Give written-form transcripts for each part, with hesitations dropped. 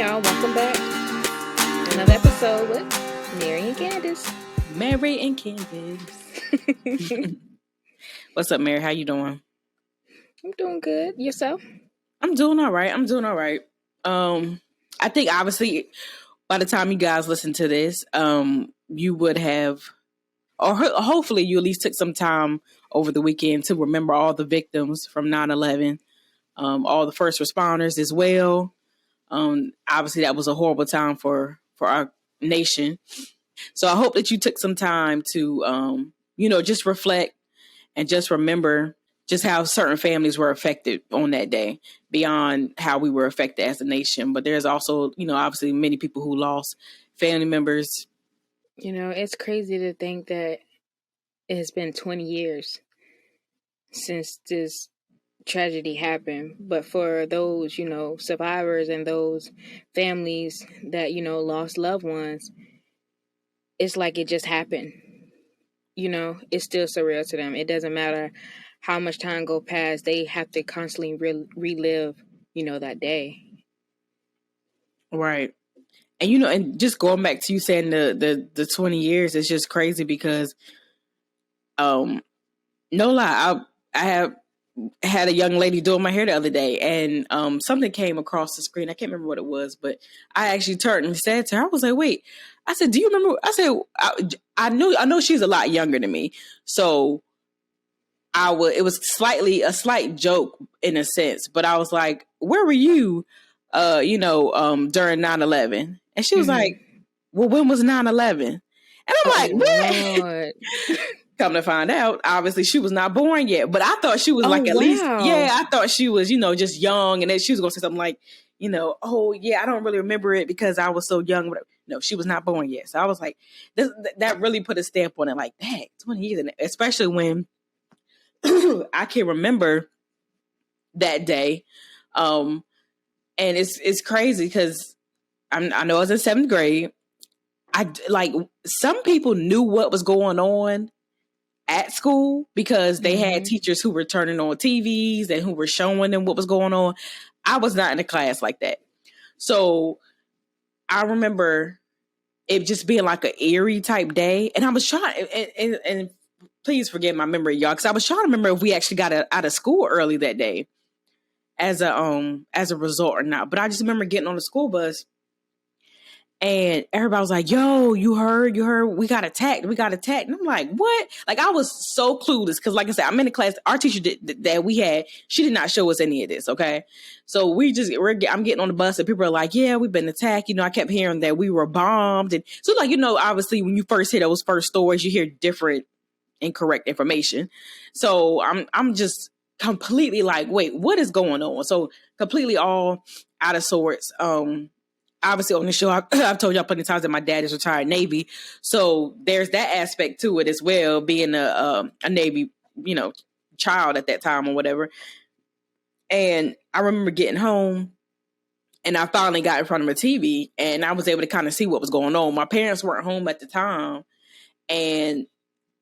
y'all. Welcome back. Another episode with Mary and Candace. Mary and Candace. What's up, Mary? How you doing? I'm doing good. Yourself? I'm doing all right. I think obviously by the time you guys listen to this, you would have, or hopefully you at least took some time over the weekend to remember all the victims from 9/11, all the first responders as well. Obviously that was a horrible time for our nation. So I hope that you took some time to, just reflect and just remember just how certain families were affected on that day beyond how we were affected as a nation. But there's also, obviously many people who lost family members. It's crazy to think that it has been 20 years since this tragedy happened. But for those, survivors and those families that, lost loved ones, it's like it just happened. It's still surreal to them. It doesn't matter how much time go past, they have to constantly relive, that day. Right. And, and just going back to you saying the 20 years, it's just crazy because, no lie, I have had a young lady doing my hair the other day and something came across the screen. I can't remember what it was, but I actually turned and said to her, I was like, wait, I said, do you remember? I said, I know she's a lot younger than me. So it was a slight joke in a sense, but I was like, where were you, during 9/11? And she was like, well, when was 9/11? And I'm like, what? Come to find out, obviously she was not born yet, but I thought she was least, I thought she was, just young. And then she was going to say something like, oh yeah, I don't really remember it because I was so young. No, she was not born yet. So I was like, that really put a stamp on it. Like, dang, 20 years. And especially when I can remember that day. And it's crazy because I know I was in 7th grade. Some people knew what was going on at school because they had teachers who were turning on TVs and who were showing them what was going on. I was not in a class like that. So I remember it just being like an eerie type day. And I was trying, and please forget my memory, y'all, because I was trying to remember if we actually got out of school early that day as a result or not. But I just remember getting on the school bus and everybody was like, yo, you heard, we got attacked. And I'm like, what? Like, I was so clueless. Cause like I said, I'm in the class, our teacher that we had, she did not show us any of this. Okay. So I'm getting on the bus and people are like, yeah, we've been attacked. I kept hearing that we were bombed. And so like, obviously when you first hear those first stories, you hear different incorrect information. So I'm just completely like, wait, what is going on? So completely all out of sorts. Obviously on the show, I've told y'all plenty of times that my dad is retired Navy. So there's that aspect to it as well, being a Navy, child at that time or whatever. And I remember getting home and I finally got in front of my TV and I was able to kind of see what was going on. My parents weren't home at the time. And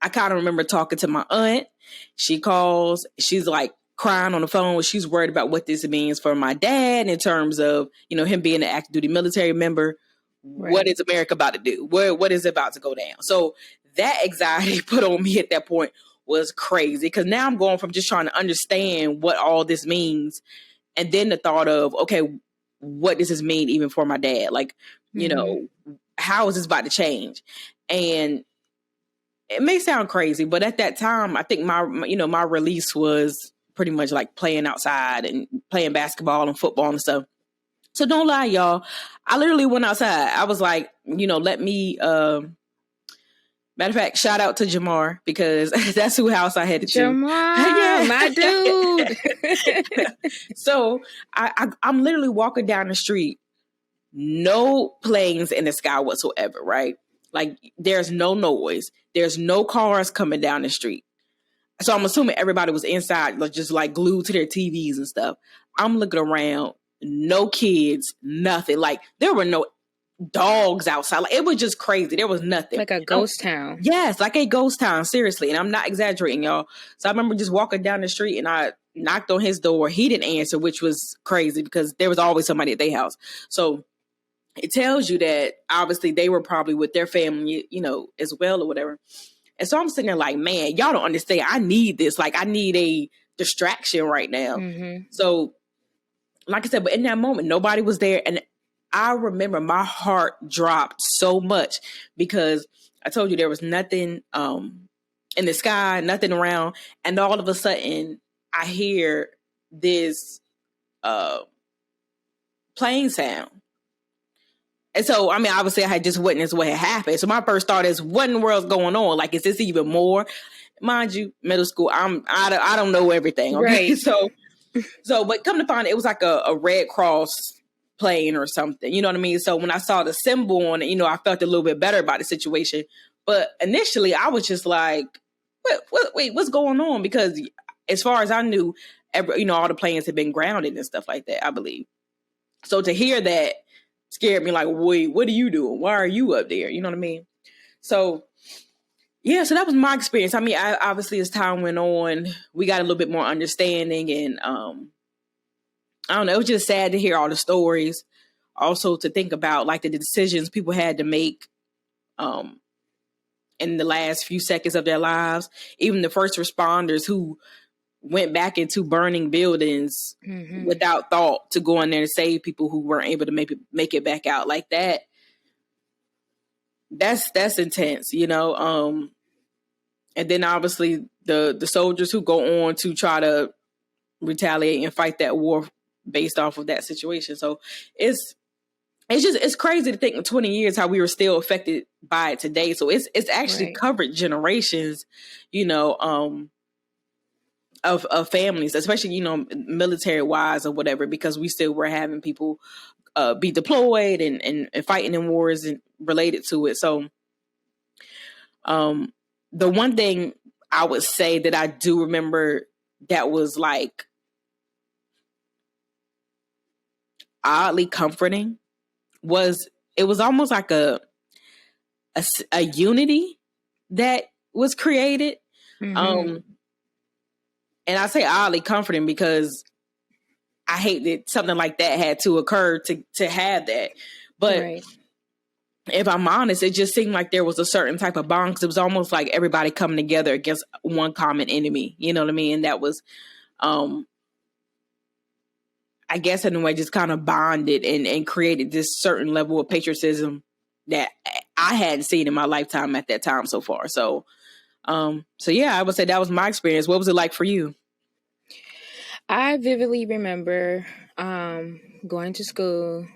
I kind of remember talking to my aunt. She calls, she's like, crying on the phone. She's worried about what this means for my dad in terms of, him being an active duty military member. Right. What is America about to do? What is about to go down? So that anxiety put on me at that point was crazy because now I'm going from just trying to understand what all this means. And then the thought of, okay, what does this mean even for my dad? Like, how is this about to change? And it may sound crazy, but at that time, I think my release was pretty much like playing outside and playing basketball and football and stuff. So don't lie, y'all. I literally went outside. I was like, let me, matter of fact, shout out to Jamar because that's who house I had to Jamar, my dude. So I'm literally walking down the street, no planes in the sky whatsoever, right? Like there's no noise. There's no cars coming down the street. So I'm assuming everybody was inside, just like glued to their TVs and stuff. I'm looking around, no kids, nothing. Like there were no dogs outside. Like it was just crazy. There was nothing. Like a ghost town. Yes, like a ghost town, seriously. And I'm not exaggerating, y'all. So I remember just walking down the street and I knocked on his door. He didn't answer, which was crazy because there was always somebody at their house. So it tells you that obviously they were probably with their family, you know, as well or whatever. And so I'm sitting there like, man, y'all don't understand. I need this. Like, I need a distraction right now. Mm-hmm. So, like I said, but in that moment, nobody was there. And I remember my heart dropped so much because I told you there was nothing in the sky, nothing around. And all of a sudden, I hear this plane sound. And so, I mean, obviously I had just witnessed what had happened. So my first thought is, what in the world's going on? Like, is this even more? Mind you, middle school, I don't know everything. Okay. Right. So, but come to find it was like a Red Cross plane or something. You know what I mean? So when I saw the symbol on it, you know, I felt a little bit better about the situation. But initially I was just like, wait, what's going on? Because as far as I knew, all the planes had been grounded and stuff like that, I believe. So to hear that scared me, like, wait, what are you doing? Why are you up there? You know what I mean? So, yeah, so that was my experience. I mean, obviously as time went on, we got a little bit more understanding, and I don't know, it was just sad to hear all the stories. Also to think about like the decisions people had to make in the last few seconds of their lives. Even the first responders who went back into burning buildings without thought to go in there and save people who weren't able to make it back out like that. That's intense, you know. And then obviously the soldiers who go on to try to retaliate and fight that war based off of that situation. So it's crazy to think in 20 years how we were still affected by it today. So it's actually covered generations, you know, of families, especially, you know, military wise or whatever, because we still were having people be deployed and fighting in wars and related to it. So the one thing I would say that I do remember that was like oddly comforting was it was almost like a unity that was created. And I say oddly comforting because I hate that something like that had to occur to have that. But if I'm honest, it just seemed like there was a certain type of bond, because it was almost like everybody coming together against one common enemy. You know what I mean? And that was, I guess in a way, just kind of bonded and created this certain level of patriotism that I hadn't seen in my lifetime at that time so far. So yeah, I would say that was my experience. What was it like for you? I vividly remember going to school,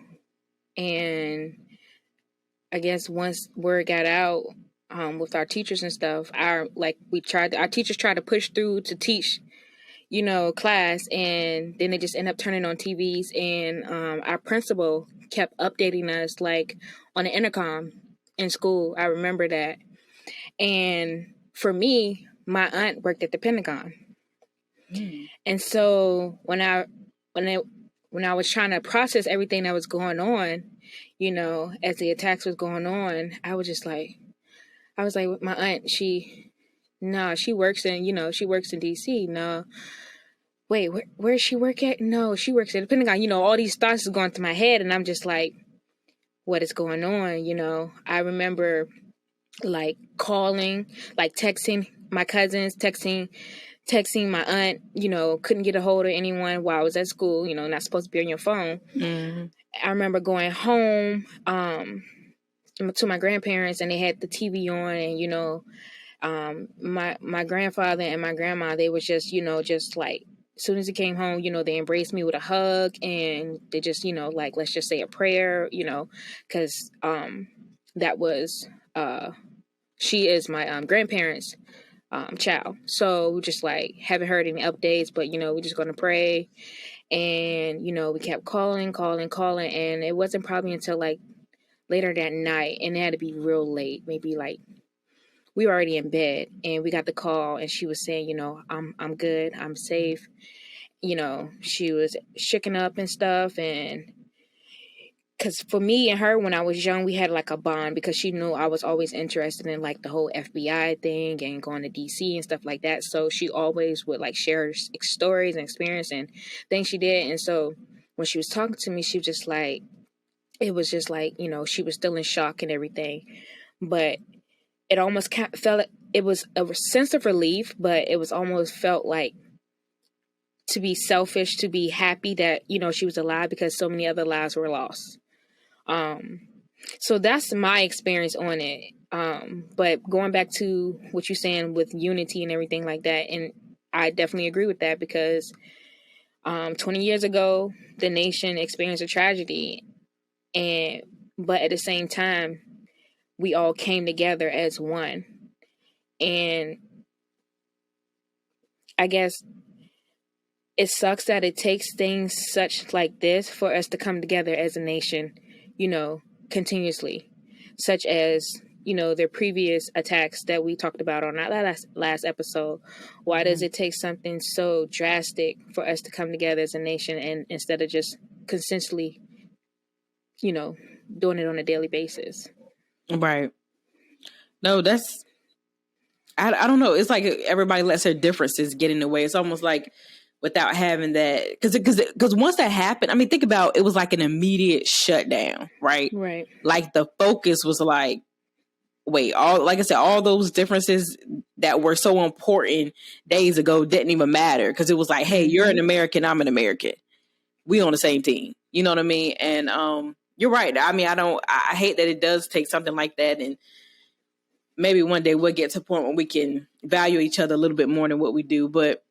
and I guess once word got out with our teachers and stuff, our teachers tried to push through to teach, you know, class, and then they just end up turning on TVs, and our principal kept updating us like on the intercom in school. I remember that. And for me, my aunt worked at the Pentagon. And so when I was trying to process everything that was going on, you know, as the attacks was going on, I was like, my aunt, she works in DC. No, wait, where does she work at? No, she works at the Pentagon. You know, all these thoughts is going through my head, and I'm just like, what is going on? You know, I remember like calling, like texting my cousins, texting my aunt, you know, couldn't get a hold of anyone while I was at school, you know, not supposed to be on your phone. I remember going home to my grandparents, and they had the TV on, and, you know, my grandfather and my grandma, they was just, you know, just like, as soon as he came home, you know, they embraced me with a hug, and they just, you know, like, let's just say a prayer, you know, because that was, she is my grandparents' child. So we just like haven't heard any updates, but, you know, we're just going to pray. And, you know, we kept calling. And it wasn't probably until like later that night, and it had to be real late, maybe like we were already in bed, and we got the call, and she was saying, you know, I'm good. I'm safe. You know, she was shaken up and stuff. And because for me and her, when I was young, we had like a bond, because she knew I was always interested in like the whole FBI thing and going to DC and stuff like that. So she always would like share stories and experience and things she did. And so when she was talking to me, she was just like, it was just like, she was still in shock and everything. But it almost felt, it was a sense of relief, but it was almost felt like to be selfish, to be happy that, she was alive, because so many other lives were lost. So that's my experience on it. But going back to what you're saying with unity and everything like that, and I definitely agree with that, because 20 years ago, the nation experienced a tragedy, but at the same time, we all came together as one. And I guess it sucks that it takes things such like this for us to come together as a nation, continuously, such as, their previous attacks that we talked about on our last episode. Why does it take something so drastic for us to come together as a nation, and instead of just consistently, doing it on a daily basis? Right. No, that's, I don't know. It's like everybody lets their differences get in the way. It's almost like without having that, because once that happened, I mean, think about, it was like an immediate shutdown, right? Right. Like the focus was like, wait, like I said, all those differences that were so important days ago didn't even matter, because it was like, hey, you're an American, I'm an American, we on the same team. You know what I mean? And you're right. I mean, I hate that it does take something like that, and maybe one day we'll get to a point where we can value each other a little bit more than what we do. But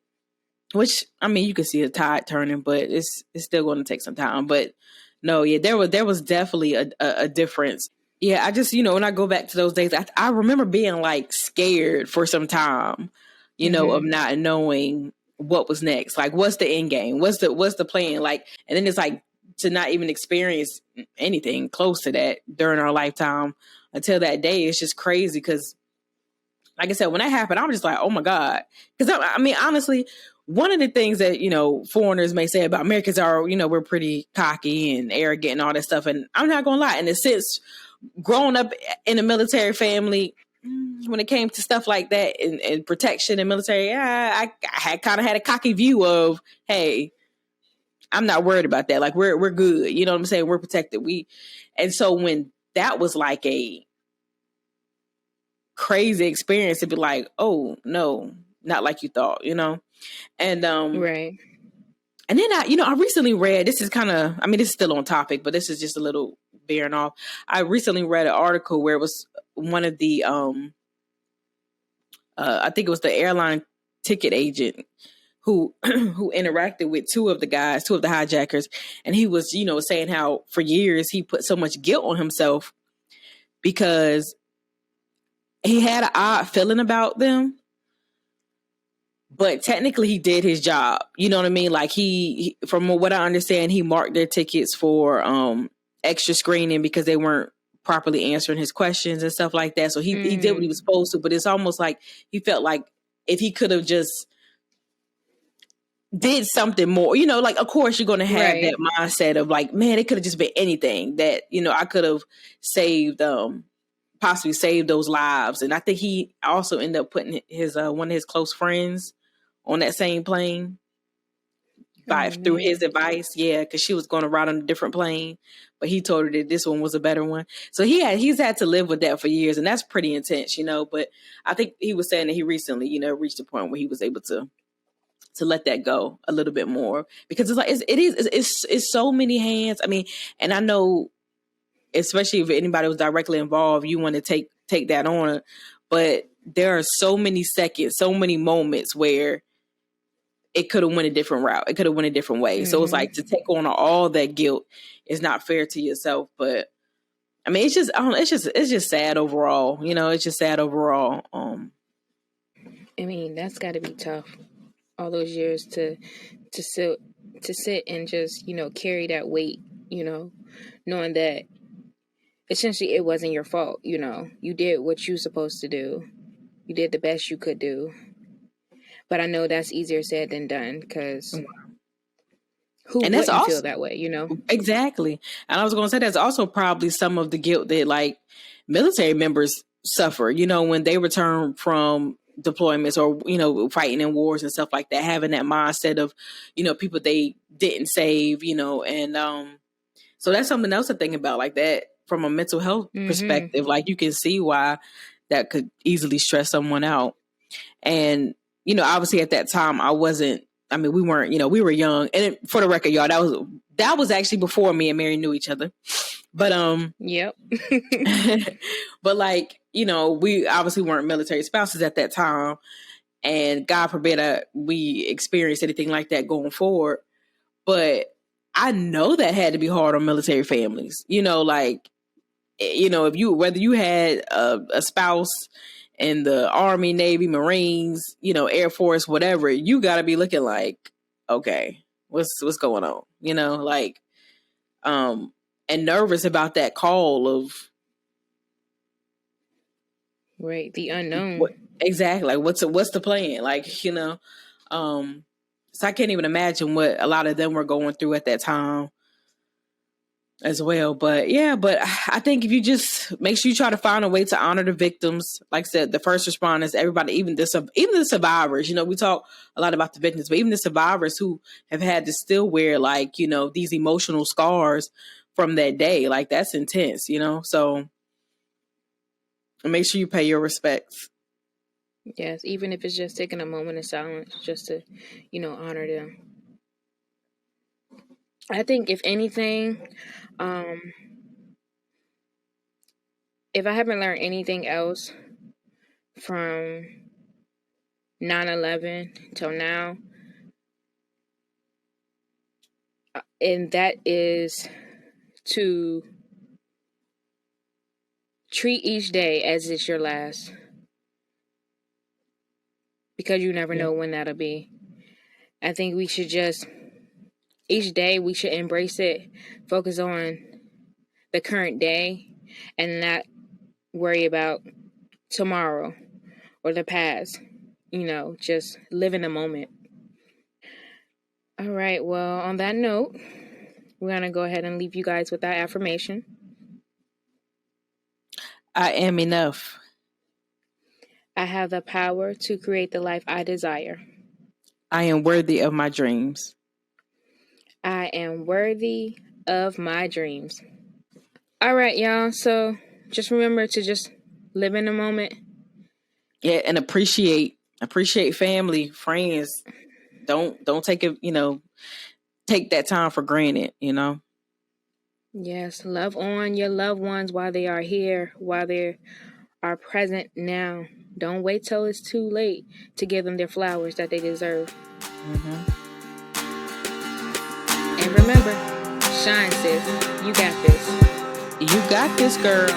which, I mean, you can see a tide turning, but it's still going to take some time. But no, yeah, there was definitely a difference. Yeah, I just, when I go back to those days, I remember being like scared for some time, of not knowing what was next. Like, what's the end game? What's the plan? Like, and then it's like to not even experience anything close to that during our lifetime until that day. It's just crazy, because like I said, when that happened, I'm just like, oh my God. Because I mean, honestly, one of the things that, foreigners may say about Americans are, we're pretty cocky and arrogant and all that stuff. And I'm not going to lie, in a sense, growing up in a military family, when it came to stuff like that and protection and military, I had kind of had a cocky view of, hey, I'm not worried about that. Like, we're good. You know what I'm saying? We're protected. And so when that was like a crazy experience, to be like, oh no, not like you thought, and right. And then I recently read, this is kind of, I mean, this is still on topic, but this is just a little veering off. I recently read an article where it was one of the I think it was the airline ticket agent who interacted with two of the hijackers, and he was saying how for years he put so much guilt on himself because he had an odd feeling about them, but technically he did his job. You know what I mean? Like he from what I understand, he marked their tickets for extra screening because they weren't properly answering his questions and stuff like that. So he did what he was supposed to, but it's almost like he felt like if he could have just did something more, like, of course you're going to have that mindset of like, man, it could have just been anything that, I could have saved, possibly saved those lives. And I think he also ended up putting his, one of his close friends on that same plane through his advice. Yeah. Cause she was going to ride on a different plane, but he told her that this one was a better one. So he's had to live with that for years, and that's pretty intense, but I think he was saying that he recently, reached a point where he was able to let that go a little bit more, because it's like, it's so many hands. I mean, and I know, especially if anybody was directly involved, you want to take that on, but there are so many seconds, so many moments where it could have went a different route. It could have went a different way. So it's like, to take on all that guilt is not fair to yourself. But I mean, it's just sad overall. It's just sad overall. I mean, that's got to be tough. All those years to sit and just carry that weight, knowing that essentially it wasn't your fault. You did what you supposed to do. You did the best you could do. But I know that's easier said than done, because who wouldn't feel that way, Exactly. And I was going to say, that's also probably some of the guilt that like military members suffer, when they return from deployments or, fighting in wars and stuff like that, having that mindset of, people they didn't save, and So that's something else to think about, like that from a mental health perspective. Like you can see why that could easily stress someone out. And, you know, obviously at that time we weren't, you know, we were young. And for the record, y'all, that was actually before me and Mary knew each other. But, yep. But like, you know, we obviously weren't military spouses at that time. And God forbid we experience anything like that going forward. But I know that had to be hard on military families. You know, like, you know, whether you had a spouse in the Army, Navy, Marines, you know, Air Force, whatever, you got to be looking like, okay, what's going on? You know, like, and nervous about that call of, right, the unknown. Exactly. Like, what's the plan? Like, you know, so I can't even imagine what a lot of them were going through at that time as well. But yeah, but I think if you just make sure you try to find a way to honor the victims, like I said, the first responders, everybody, even the survivors, you know, we talk a lot about the victims, but even the survivors who have had to still wear, like, you know, these emotional scars from that day, like that's intense, you know? So make sure you pay your respects. Yes, even if it's just taking a moment of silence just to, you know, honor them. I think if anything, if I haven't learned anything else from 9/11 till now, and that is to treat each day as it's your last. Because you never know when that'll be. I think we should just, each day we should embrace it, focus on the current day, and not worry about tomorrow or the past. You know, just live in the moment. All right, well, on that note, we're going to go ahead and leave you guys with that affirmation. I am enough. I have the power to create the life I desire. I am worthy of my dreams. I am worthy of my dreams. All right, y'all. So just remember to just live in the moment. Yeah, and appreciate family, friends. Don't take it, you know, take that time for granted, you know. Yes, love on your loved ones while they are here, while they are present now. Don't wait till it's too late to give them their flowers that they deserve. And remember, shine, sis. You got this. You got this, girl.